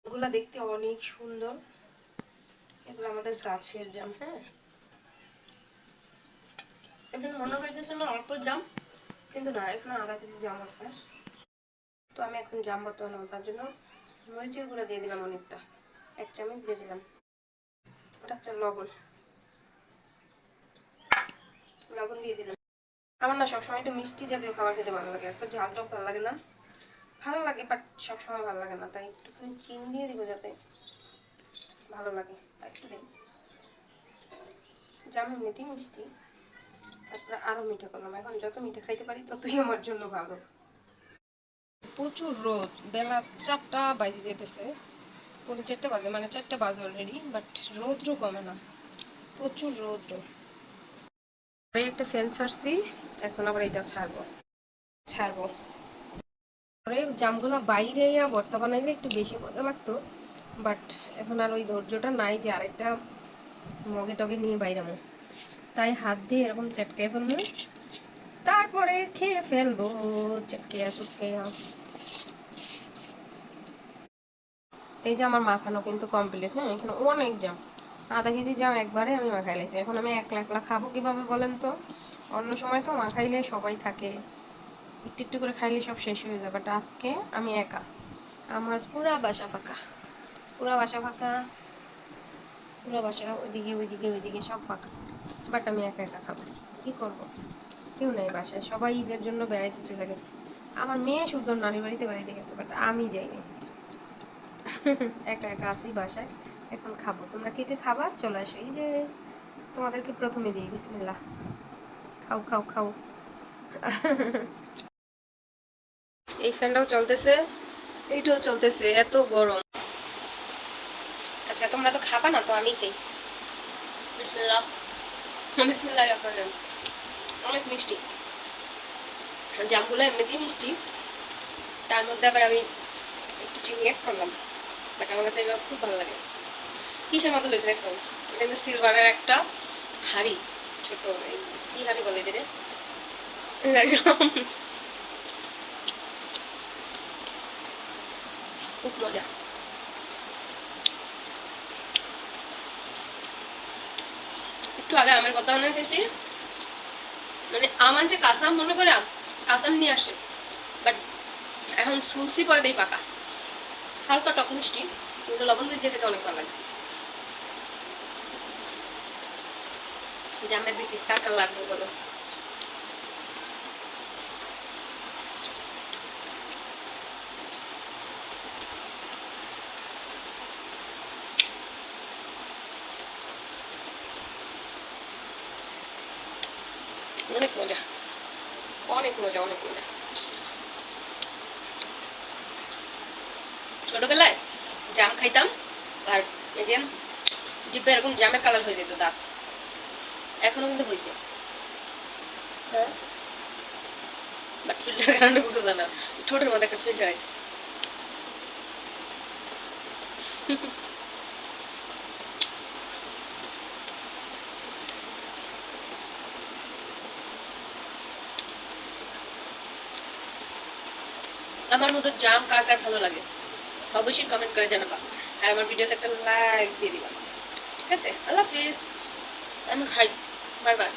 এগুলা দেখতে অনেক সুন্দর, এগুলো আমাদের গাছের জাম। হ্যাঁ, এখন মনে হইতেছে না অল্প জাম, কিন্তু না, এখানে আধা কেজি জাম আছে। তো আমি এখন জাম বর্তমানে, তার জন্য মরিচের গুঁড়া দিয়ে দিলাম অনেকটা, 1 চামচ দিয়ে দিলাম। ওটা হচ্ছে লবণ, লবণ দিয়ে দিলাম। আমার না সবসময় একটু মিষ্টি জাতীয় খাবার খেতে ভালো লাগে, একটু ঝালটাও ভালো লাগে না, ভালো লাগে বাট সবসময় ভালো লাগে না, তাই একটুখানি চিনি দিয়ে দিব যাতে ভালো লাগে। একটু দিন, জাম এমনিতেই মিষ্টি, তারপরে আরো মিঠা করলাম। এখন যত মিঠা খাইতে পারি ততই আমার জন্য ভালো। প্রচুর রোদ, বেলা 4টা বাজে যেতেছে, 4:45 বাজে, মানে 4টা বাজে অলরেডি, বাট রোদ্র কমে না, প্রচুর রৌদ্র। একটা ফ্যান ছাড়ছি, এখন আবার এটা ছাড়বো ছাড়বো পরে জামগুলো বাইরে ভর্তা বানাইলে একটু বেশি মজা লাগতো, বাট এখন আর ওই ধৈর্যটা নাই যে আরেকটা মগে টগে নিয়ে বাইরামো, তাই হাত দিয়ে এরকম চটকে ফেলবো, তারপরে খেয়ে ফেলবো চটকেয়া চটকেয়া। এই যে আমার মাখানো কিন্তু কমপ্লিট। হ্যাঁ, এখানে অনেক জাম, আধা কেজি জাম একবারে আমি মাখাই লাইছি। এখন আমি একলা একলা খাবো কিভাবে বলেন তো? অন্য সময় তো মাখাইলে সবাই থাকে, একটু একটু করে খাইলে সব শেষ হয়ে যায়, বাট আজকে আমি একা, আমার পুরা বাসা ফাঁকা, পুরা বাসা ফাঁকা, পুরা বাসা ওইদিকে ওইদিকে ওইদিকে সব ফাঁকা, বাট আমি একা একা খাবো, কি করব? কেউ নাই বাসায়, সবাই ঈদের জন্য বেড়াইতে চলে গেছে। আমার মেয়ে শুধু নানি বাড়িতে বেড়াইতে গেছে, বাট আমি যাইনি। একা একা আছি বাসায়, এখন খাবো। তোমরা কে কে খাবা চলে আসো, এই যে তোমাদেরকে প্রথমে দিই, বিসমিল্লাহ, খাও খাও খাও। এই ফ্যানটাও চলতেছে, এইটাও চলতেছে, এত গরম। আচ্ছা তোমরা তো খাবা না, তো আমি খাই। বিসমিল্লাহ, বিসমিল্লাহ রহমান রহিম। অনেক মিষ্টি, জামগুলো এমনিতেই মিষ্টি, তার মধ্যে আবার আমি একটু চিনি অ্যাড করলাম, বাট আমার কাছে এবার খুব ভালো লাগে। কিসের মতো হয়েছে দেখছো? এটা কিন্তু সিলভারের একটা হাড়ি, ছোট, এই কি হাড়ি বলে এটা? খুব মজা। একটু আগে আমের কথা মনে খেয়েছি, মানে আমার যে কাঁচা মনে করে কাঁচা নিয়ে আসে, বাট এখন সুলসি পরে দেই পাকা, হালকা টক মিষ্টি, কিন্তু লবণ দিয়ে খেতে অনেক ভালো লাগছে। জামের দিছি, কার কার লাগবে বলো? অনেক মজা, অনেক মজা, অনেক মজা। ছোটবেলায় জাম খাইতাম, আর এই যে জিভে এরকম জামের কালার হয়ে যেত দাঁত, এখনো কিন্তু হয়েছে। হ্যাঁ, বাট ফিল্টার কারণে বুঝতে যায় না, ঠোঁটের মধ্যে একটা ফিল্টার আছে। আমার মতো জাম কার কার ভালো লাগে অবশ্যই কমেন্ট করে জানাবা, আর আমার ভিডিওতে একটা লাইক দিয়ে দিবা। ঠিক আছে, আল্লাহ হাফিজ, আমি খাই, বাই বাই।